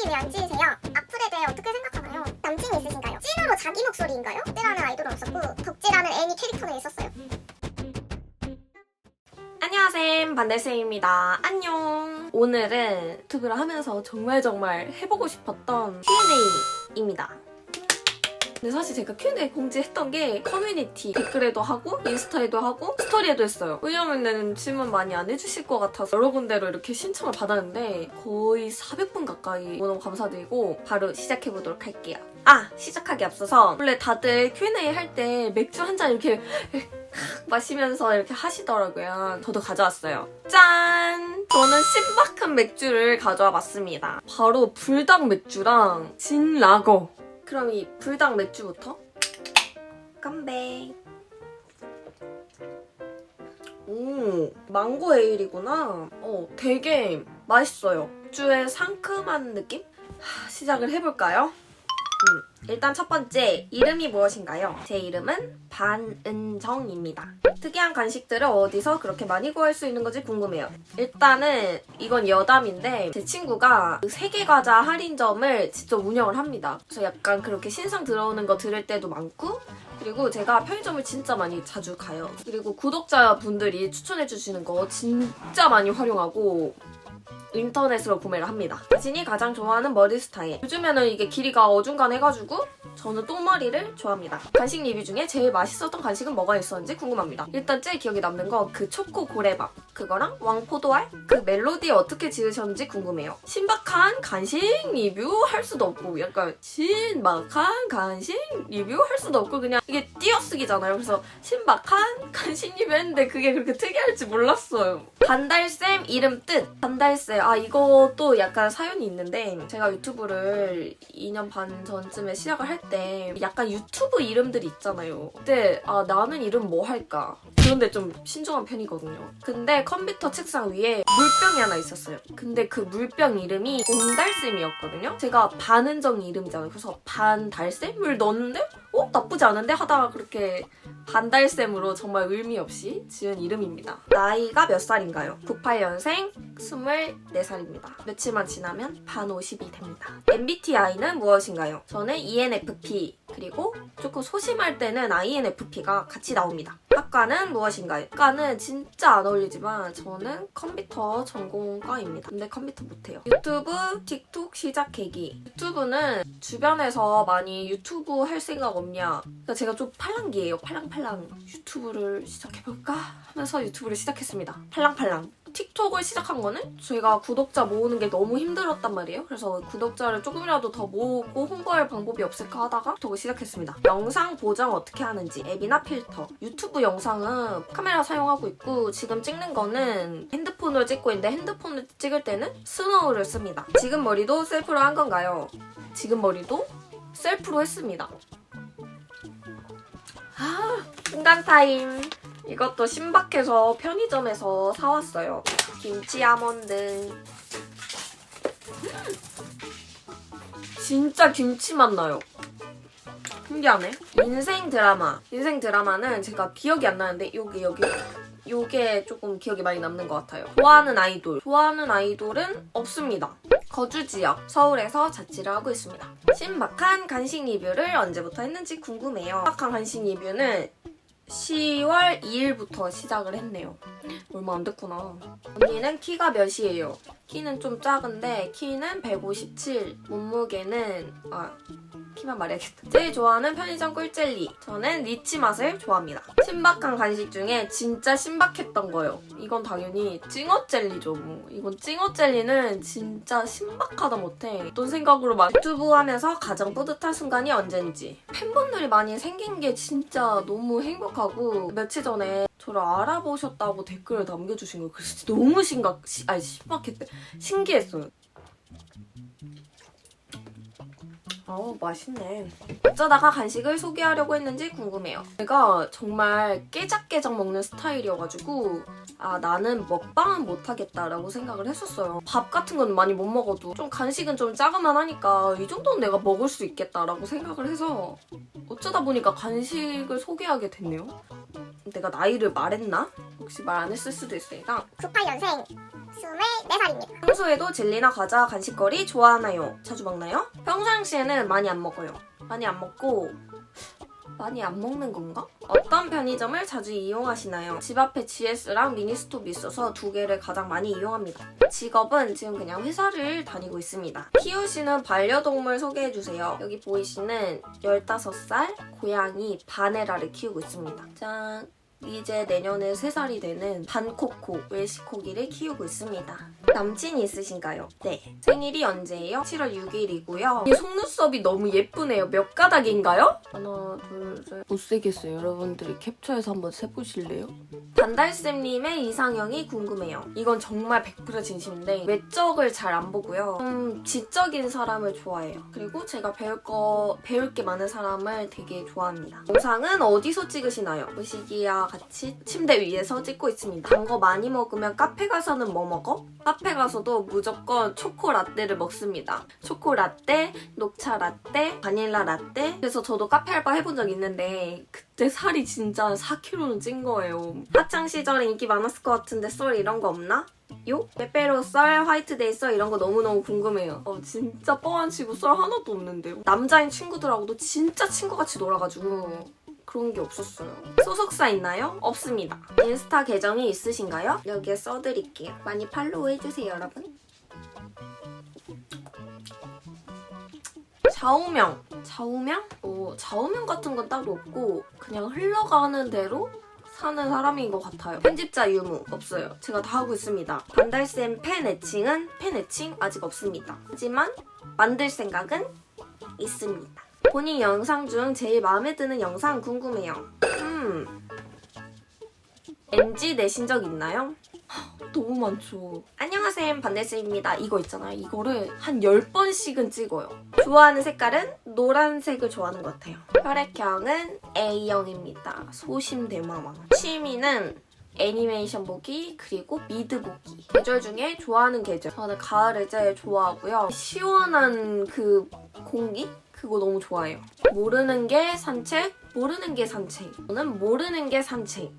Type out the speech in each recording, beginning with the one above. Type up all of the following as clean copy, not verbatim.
왜 안 지으세요? 악플에 대해 어떻게 생각하나요? 남친이 있으신가요? 찐으로 자기 목소리인가요? 덕지라는 아이돌은 없었고 덕지라는 애니 캐릭터는 있었어요. 안녕하셈, 반달쌤입니다. 안녕. 오늘은 유튜브를 하면서 정말 해보고 싶었던 Q&A입니다. 근데 사실 제가 Q&A 공지했던 게 커뮤니티 댓글에도 하고 인스타에도 하고 스토리에도 했어요. 왜냐면은 질문 많이 안 해주실 것 같아서 여러 군데로 이렇게 신청을 받았는데 거의 400분 가까이 너무 감사드리고 바로 시작해보도록 할게요. 시작하기 앞서서 원래 다들 Q&A 할 때 맥주 한 잔 이렇게 마시면서 이렇게 하시더라고요. 저도 가져왔어요. 짠! 저는 신박한 맥주를 가져와 봤습니다. 바로 불닭 맥주랑 진 라거. 그럼 이 불닭 맥주부터 건배. 망고 에일이구나. 되게 맛있어요. 맥주의 상큼한 느낌? 시작을 해볼까요? 일단 첫 번째, 이름이 무엇인가요? 제 이름은 반은정입니다. 특이한 간식들을 어디서 그렇게 많이 구할 수 있는 건지 궁금해요. 일단은 이건 여담인데 제 친구가 그 세계과자 할인점을 직접 운영을 합니다. 그래서 약간 그렇게 신상 들어오는 거 들을 때도 많고, 그리고 제가 편의점을 진짜 많이 자주 가요. 그리고 구독자분들이 추천해주시는 거 진짜 많이 활용하고 인터넷으로 구매를 합니다. 자신이 가장 좋아하는 머리 스타일. 요즘에는 이게 길이가 어중간해가지고 저는 똥머리를 좋아합니다. 간식 리뷰 중에 제일 맛있었던 간식은 뭐가 있었는지 궁금합니다. 일단 제일 기억에 남는 건 그 초코 고래밥. 그거랑 왕포도알? 그 멜로디 어떻게 지으셨는지 궁금해요. 신박한 간식 리뷰 할 수도 없고 약간 신박한 간식 리뷰 할 수도 없고 그냥 이게 띄어쓰기잖아요. 그래서 신박한 간식 리뷰 했는데 그게 그렇게 특이할지 몰랐어요. 반달쌤 이름 뜻. 반달쌤. 이것도 약간 사연이 있는데 제가 유튜브를 2년 반 전쯤에 시작을 할 때 약간 유튜브 이름들이 있잖아요. 그때 나는 이름 뭐 할까? 그런데 좀 신중한 편이거든요. 근데 컴퓨터 책상 위에 물병이 하나 있었어요. 근데 그 물병 이름이 옹달샘이었거든요. 제가 반은정 이름이잖아요. 그래서 반달샘을 넣었는데 나쁘지 않은데? 하다가 그렇게 반달샘으로 정말 의미 없이 지은 이름입니다. 나이가 몇 살인가요? 98년생 24살입니다. 며칠만 지나면 반 50이 됩니다. MBTI는 무엇인가요? 저는 ENFP, 그리고 조금 소심할 때는 INFP가 같이 나옵니다. 학과는 무엇인가요? 학과는 진짜 안 어울리지만 저는 컴퓨터 전공과입니다. 근데 컴퓨터 못해요. 유튜브, 틱톡 시작 계기. 유튜브는 주변에서 많이 유튜브 할 생각 없냐? 그러니까 제가 좀 팔랑기예요. 팔랑팔랑. 유튜브를 시작해볼까? 하면서 유튜브를 시작했습니다. 팔랑팔랑. 틱톡을 시작한 거는 제가 구독자 모으는 게 너무 힘들었단 말이에요. 그래서 구독자를 조금이라도 더 모으고 홍보할 방법이 없을까 하다가 틱톡을 시작했습니다. 영상 보정 어떻게 하는지, 앱이나 필터. 유튜브 영상은 카메라 사용하고 있고 지금 찍는 거는 핸드폰으로 찍고 있는데 핸드폰을 찍을 때는 스노우를 씁니다. 지금 머리도 셀프로 한 건가요? 지금 머리도 셀프로 했습니다. 순간 타임. 이것도 신박해서 편의점에서 사왔어요. 김치 아몬드. 진짜 김치 맛 나요. 신기하네. 인생 드라마. 인생 드라마는 제가 기억이 안 나는데 요게 조금 기억이 많이 남는 것 같아요. 좋아하는 아이돌. 좋아하는 아이돌은 없습니다. 거주 지역. 서울에서 자취를 하고 있습니다. 신박한 간식 리뷰를 언제부터 했는지 궁금해요. 신박한 간식 리뷰는 10월 2일부터 시작을 했네요. 얼마 안 됐구나. 언니는 키가 몇이에요? 키는 좀 작은데 키는 157. 몸무게는 키만 말해야겠다. 제일 좋아하는 편의점 꿀젤리. 저는 리치 맛을 좋아합니다. 신박한 간식 중에 진짜 신박했던 거요. 이건 당연히 찡어젤리죠. 이건 찡어젤리는 진짜 신박하다 못해. 어떤 생각으로 유튜브 하면서 가장 뿌듯한 순간이 언젠지. 팬분들이 많이 생긴 게 진짜 너무 행복하고 며칠 전에 저를 알아보셨다고 댓글을 남겨주신 거예요. 그래서 너무 신박했대. 신기했어요. 맛있네. 어쩌다가 간식을 소개하려고 했는지 궁금해요. 제가 정말 깨작깨작 먹는 스타일이어가지고 나는 먹방은 못하겠다라고 생각을 했었어요. 밥 같은 건 많이 못 먹어도 좀 간식은 좀 작으면 하니까 이 정도는 내가 먹을 수 있겠다라고 생각을 해서 어쩌다 보니까 간식을 소개하게 됐네요. 내가 나이를 말했나? 혹시 말 안 했을 수도 있으니까 98년생 24살입니다. 평소에도 젤리나 과자, 간식거리 좋아하나요? 자주 먹나요? 평상시에는 많이 안 먹어요. 많이 안 먹고 많이 안 먹는 건가? 어떤 편의점을 자주 이용하시나요? 집 앞에 GS랑 미니스톱이 있어서 두 개를 가장 많이 이용합니다. 직업은 지금 그냥 회사를 다니고 있습니다. 키우시는 반려동물 소개해주세요. 여기 보이시는 15살 고양이 바네라를 키우고 있습니다. 짠! 이제 내년에 3살이 되는 반코코 웰시코기를 키우고 있습니다. 남친이 있으신가요? 네. 생일이 언제예요? 7월 6일이고요. 이 속눈썹이 너무 예쁘네요. 몇 가닥인가요? 하나, 둘, 셋. 못 세겠어요. 여러분들이 캡처해서 한번 세보실래요? 반달쌤님의 이상형이 궁금해요. 이건 정말 100% 진심인데 외적을 잘 안 보고요. 좀 지적인 사람을 좋아해요. 그리고 제가 배울 게 많은 사람을 되게 좋아합니다. 영상은 어디서 찍으시나요? 무식이야 같이 침대 위에서 찍고 있습니다. 단 거 많이 먹으면 카페 가서는 뭐 먹어? 카페 가서도 무조건 초코 라떼를 먹습니다. 초코 라떼, 녹차 라떼, 바닐라 라떼. 그래서 저도 카페 알바 해본 적 있는데 그때 살이 진짜 4kg는 찐 거예요. 학창 시절에 인기 많았을 것 같은데 썰 이런 거 없나? 요? 빼빼로 썰, 화이트데이 썰 이런 거 너무너무 궁금해요. 진짜 뻥안 치고 썰 하나도 없는데요. 남자인 친구들하고도 진짜 친구같이 놀아가지고 그런 게 없었어요. 소속사 있나요? 없습니다. 인스타 계정이 있으신가요? 여기에 써드릴게요. 많이 팔로우 해주세요, 여러분. 좌우명. 좌우명? 좌우명 같은 건 따로 없고 그냥 흘러가는 대로 사는 사람인 것 같아요. 편집자 유무 없어요. 제가 다 하고 있습니다. 반달쌤 팬 애칭은 팬 애칭 아직 없습니다. 하지만 만들 생각은 있습니다. 본인 영상 중 제일 마음에 드는 영상 궁금해요. NG 내신 적 있나요? 너무 많죠. 안녕하세요, 반달쌤입니다. 이거 있잖아요. 이거를 한 10번씩은 찍어요. 좋아하는 색깔은 노란색을 좋아하는 것 같아요. 혈액형은 A형입니다. 소심대마왕. 취미는 애니메이션 보기 그리고 미드 보기. 계절 중에 좋아하는 계절. 저는 가을을 제일 좋아하고요. 시원한 그 공기? 그거 너무 좋아해요. 모르는 게 산책, 모르는 게 산책. 저는 모르는 게 산책.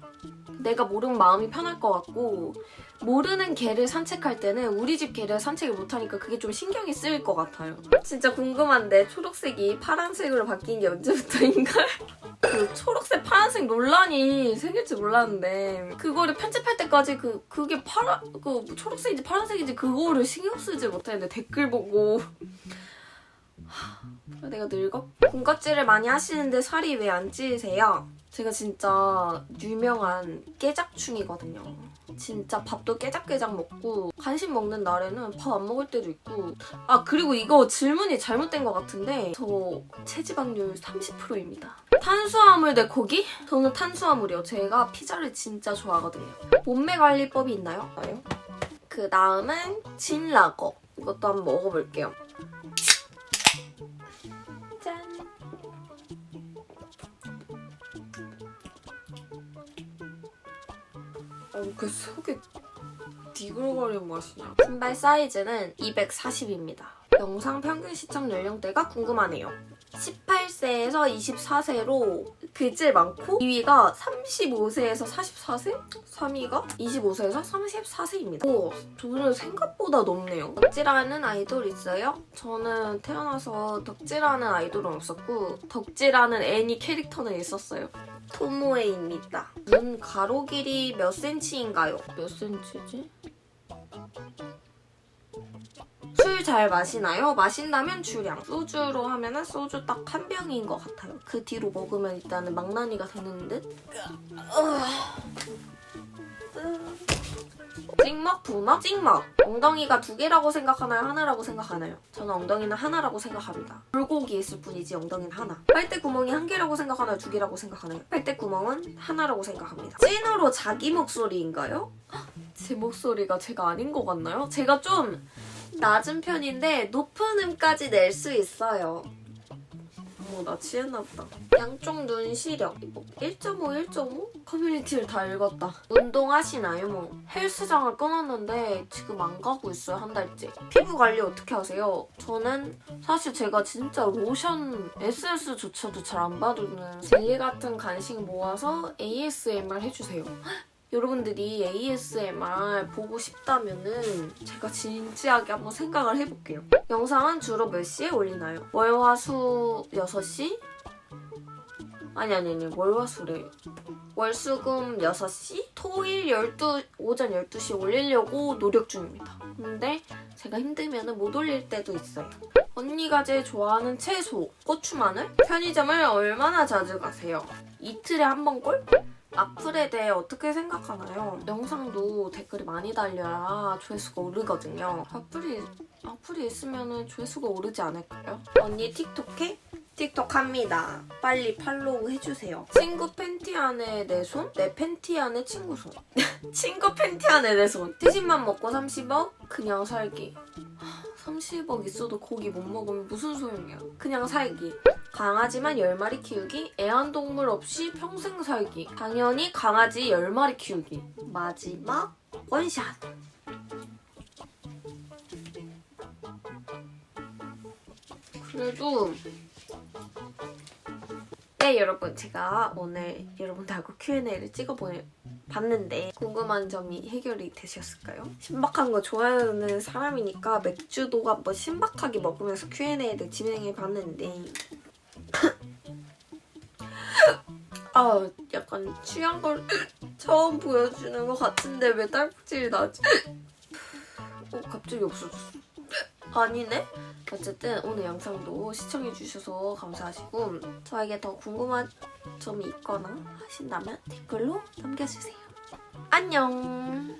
내가 모르면 마음이 편할 것 같고 모르는 개를 산책할 때는 우리 집 개를 산책을 못하니까 그게 좀 신경이 쓰일 것 같아요. 진짜 궁금한데 초록색이 파란색으로 바뀐 게 언제부터인가요? 그 초록색 파란색 논란이 생길지 몰랐는데 그거를 편집할 때까지 그게 초록색인지 파란색인지 그거를 신경 쓰지 못했는데 댓글 보고 내가 늙어? 군것질을 많이 하시는데 살이 왜 안 찌으세요? 제가 진짜 유명한 깨작충이거든요. 진짜 밥도 깨작깨작 먹고 간식 먹는 날에는 밥 안 먹을 때도 있고 그리고 이거 질문이 잘못된 것 같은데 저 체지방률 30%입니다. 탄수화물 대 고기? 저는 탄수화물이요. 제가 피자를 진짜 좋아하거든요. 몸매 관리법이 있나요? 그 다음은 진라거. 이것도 한번 먹어볼게요. 짠! 그 속에 디글거리는 맛이냐? 신발 사이즈는 240입니다. 영상 평균 시청 연령대가 궁금하네요. 18세에서 24세로 글질 많고 2위가 35세에서 44세? 3위가 25세에서 34세입니다. 저는 생각보다 높네요. 덕질하는 아이돌 있어요? 저는 태어나서 덕질하는 아이돌은 없었고 덕질하는 애니 캐릭터는 있었어요. 토모에입니다. 눈 가로 길이 몇 센치인가요? 몇 센치지? 술 잘 마시나요? 마신다면 주량. 소주로 하면은 소주 딱 한 병인 것 같아요. 그 뒤로 먹으면 일단은 망나니가 되는 듯. 찍먹, 부먹? 찍먹. 엉덩이가 2개라고 생각하나요? 하나라고 생각하나요? 저는 엉덩이는 하나라고 생각합니다. 불고기 있을 뿐이지 엉덩이는 하나. 빨대 구멍이 1개라고 생각하나요? 2개라고 생각하나요? 빨대 구멍은 하나라고 생각합니다. 찐으로 자기 목소리인가요? 제 목소리가 제가 아닌 것 같나요? 제가 좀 낮은 편인데 높은 음까지 낼 수 있어요. 나 취했나 보다. 양쪽 눈 시력 1.5, 1.5? 커뮤니티를 다 읽었다. 운동하시나요? 헬스장을 끊었는데 지금 안 가고 있어요, 한 달째. 피부 관리 어떻게 하세요? 저는 사실 제가 진짜 로션, 에센스조차도 잘 안 바르는 젤리 같은 간식 모아서 ASMR 해주세요. 여러분들이 ASMR 보고 싶다면은 제가 진지하게 한번 생각을 해볼게요. 영상은 주로 몇 시에 올리나요? 월, 화, 수 6시? 아니 월화수래. 월수금 6시? 토일 오전 12시 올리려고 노력 중입니다. 근데 제가 힘들면 못 올릴 때도 있어요. 언니가 제일 좋아하는 채소, 고추마늘? 편의점을 얼마나 자주 가세요? 이틀에 한 번 꼴? 악플에 대해 어떻게 생각하나요? 영상도 댓글이 많이 달려야 조회수가 오르거든요. 악플이 있으면 조회수가 오르지 않을까요? 언니 틱톡 해? 틱톡 합니다. 빨리 팔로우 해주세요. 친구 팬티 안에 내 손? 내 팬티 안에 친구 손. 친구 팬티 안에 내 손. 티신만 먹고 30억? 그냥 살기. 30억 있어도 고기 못 먹으면 무슨 소용이야. 그냥 살기. 강아지만 10마리 키우기. 애완동물 없이 평생 살기. 당연히 강아지 10마리 키우기. 마지막 원샷. 그래도 네 여러분, 제가 오늘 여러분들하고 Q&A를 봤는데 궁금한 점이 해결이 되셨을까요? 신박한 거 좋아하는 사람이니까 맥주도 한번 신박하게 먹으면서 Q&A를 진행해봤는데 약간 취한 걸 처음 보여주는 것 같은데 왜 딸꾹질이 나지? 갑자기 없어졌어. 아니네? 어쨌든 오늘 영상도 시청해주셔서 감사하시고 저에게 더 궁금한 점이 있거나 하신다면 댓글로 남겨주세요. 안녕!